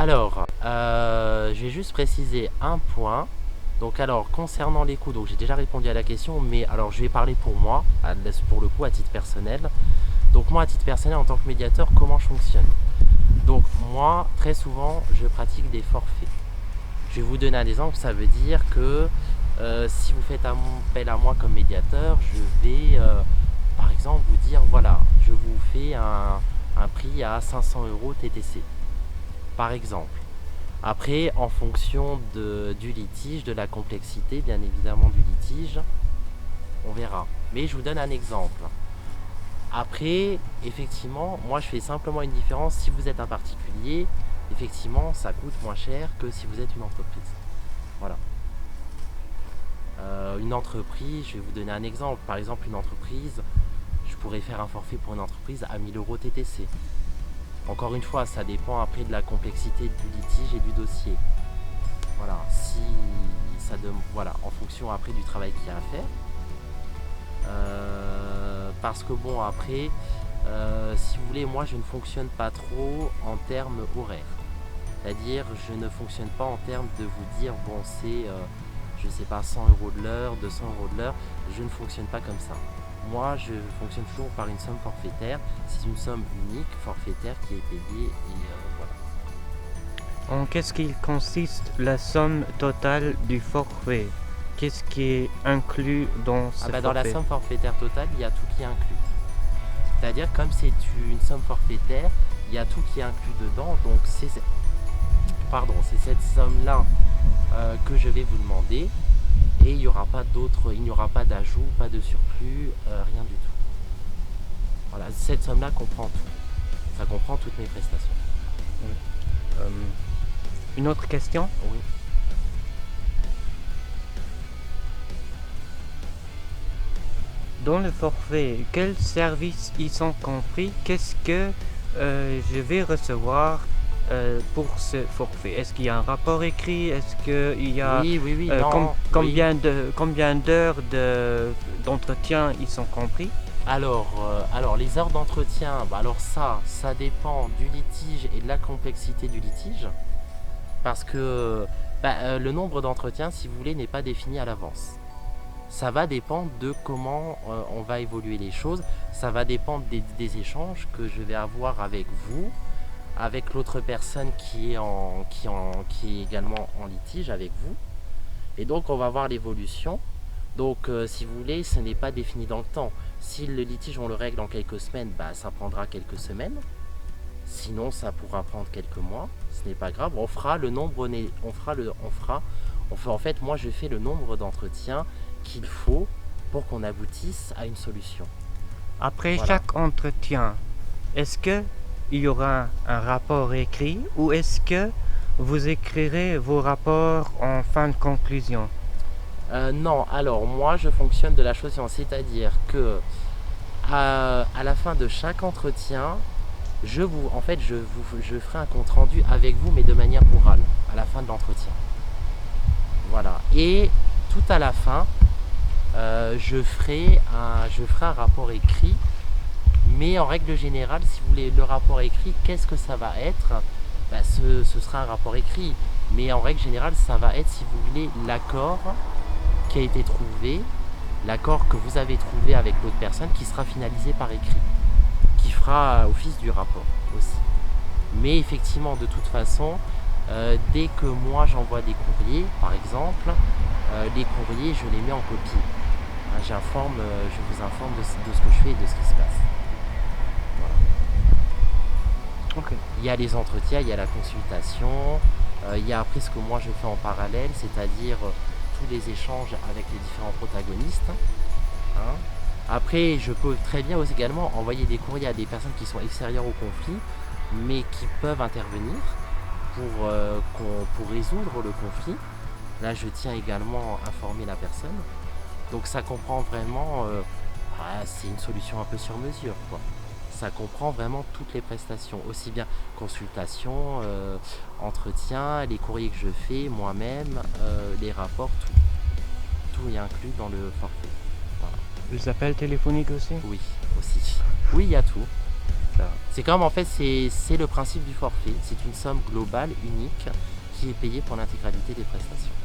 Alors, je vais juste préciser un point. Donc alors, concernant les coûts, donc j'ai déjà répondu à la question, mais alors je vais parler pour moi, pour le coup à titre personnel. Donc moi à titre personnel en tant que médiateur, comment je fonctionne? Donc moi, très souvent, je pratique des forfaits. Je vais vous donner un exemple, ça veut dire que si vous faites appel à moi comme médiateur, je vais par exemple vous dire voilà, je vous fais un prix à 500 euros TTC, par exemple. Après, en fonction du litige, de la complexité, bien évidemment du litige, on verra. Mais je vous donne un exemple. Après, effectivement, moi je fais simplement une différence. Si vous êtes un particulier, effectivement, ça coûte moins cher que si vous êtes une entreprise. Voilà. Une entreprise, je vais vous donner un exemple. Par exemple, une entreprise, je pourrais faire un forfait pour une entreprise à 1000 euros TTC. Encore une fois, ça dépend après de la complexité du litige et du dossier. Voilà, si ça voilà, en fonction après du travail qu'il y a à faire. Parce que bon, après, si vous voulez, moi je ne fonctionne pas trop en termes horaires. C'est-à-dire, je ne fonctionne pas en termes de vous dire, bon, c'est, je sais pas, 100 euros de l'heure, 200 euros de l'heure. Je ne fonctionne pas comme ça. Moi, je fonctionne toujours par une somme forfaitaire. C'est une somme unique, forfaitaire, qui est payée et voilà. En qu'est-ce qu'il consiste la somme totale du forfait? Qu'est-ce qui est inclus dans ce Dans la forfait? somme forfaitaire totale, il y a tout qui est inclus. C'est-à-dire, comme c'est une somme forfaitaire, il y a tout qui est inclus dedans. Donc, c'est cette somme-là que je vais vous demander. Et il n'y aura pas d'ajout, pas de surplus, rien du tout. Voilà, cette somme-là comprend tout. Ça comprend toutes mes prestations. Une autre question? Oui. Dans le forfait, quels services y sont compris? Qu'est-ce que je vais recevoir pour ce forfait? Est-ce qu'il y a un rapport écrit? Est-ce qu'il y a Oui, non. combien d'heures d'entretien y sont compris? Alors les heures d'entretien, alors ça dépend du litige et de la complexité du litige. Parce que le nombre d'entretiens, si vous voulez, n'est pas défini à l'avance. Ça va dépendre de comment on va évoluer les choses. Ça va dépendre des échanges que je vais avoir avec vous, avec l'autre personne qui est également en litige avec vous. Et donc on va voir l'évolution. Donc si vous voulez, ce n'est pas défini dans le temps. Si le litige on le règle en quelques semaines, ça prendra quelques semaines. Sinon ça pourra prendre quelques mois. Ce n'est pas grave. On fera le nombre. En fait, moi je fais le nombre d'entretiens qu'il faut pour qu'on aboutisse à une solution. Après chaque entretien, est-ce que il y aura un rapport écrit ou est-ce que vous écrirez vos rapports en fin de conclusion? Non, alors moi je fonctionne de la chose suivante, c'est-à-dire que à la fin de chaque entretien, je ferai un compte rendu avec vous, mais de manière orale, à la fin de l'entretien. Voilà. Et tout à la fin, je ferai un rapport écrit, mais en règle générale, si vous voulez le rapport écrit, qu'est-ce que ça va être? Ce sera un rapport écrit, mais en règle générale, ça va être, si vous voulez, l'accord qui a été trouvé, l'accord que vous avez trouvé avec l'autre personne qui sera finalisé par écrit, qui fera office du rapport aussi. Mais effectivement, de toute façon, dès que moi j'envoie des courriers, par exemple, les courriers, je les mets en copie. Je vous informe de ce que je fais et de ce qui se passe. Voilà. Okay. Il y a les entretiens, il y a la consultation, il y a après ce que moi je fais en parallèle, c'est-à-dire tous les échanges avec les différents protagonistes. Après, je peux très bien aussi également envoyer des courriers à des personnes qui sont extérieures au conflit, mais qui peuvent intervenir pour résoudre le conflit. Là, je tiens également à informer la personne. Donc ça comprend vraiment, c'est une solution un peu sur mesure, quoi. Ça comprend vraiment toutes les prestations, aussi bien consultation, entretien, les courriers que je fais moi-même, les rapports, tout est inclus dans le forfait. Voilà. Les appels téléphoniques aussi? Oui, aussi. Oui, il y a tout. Ça va. C'est comme en fait, c'est le principe du forfait. C'est une somme globale unique qui est payée pour l'intégralité des prestations.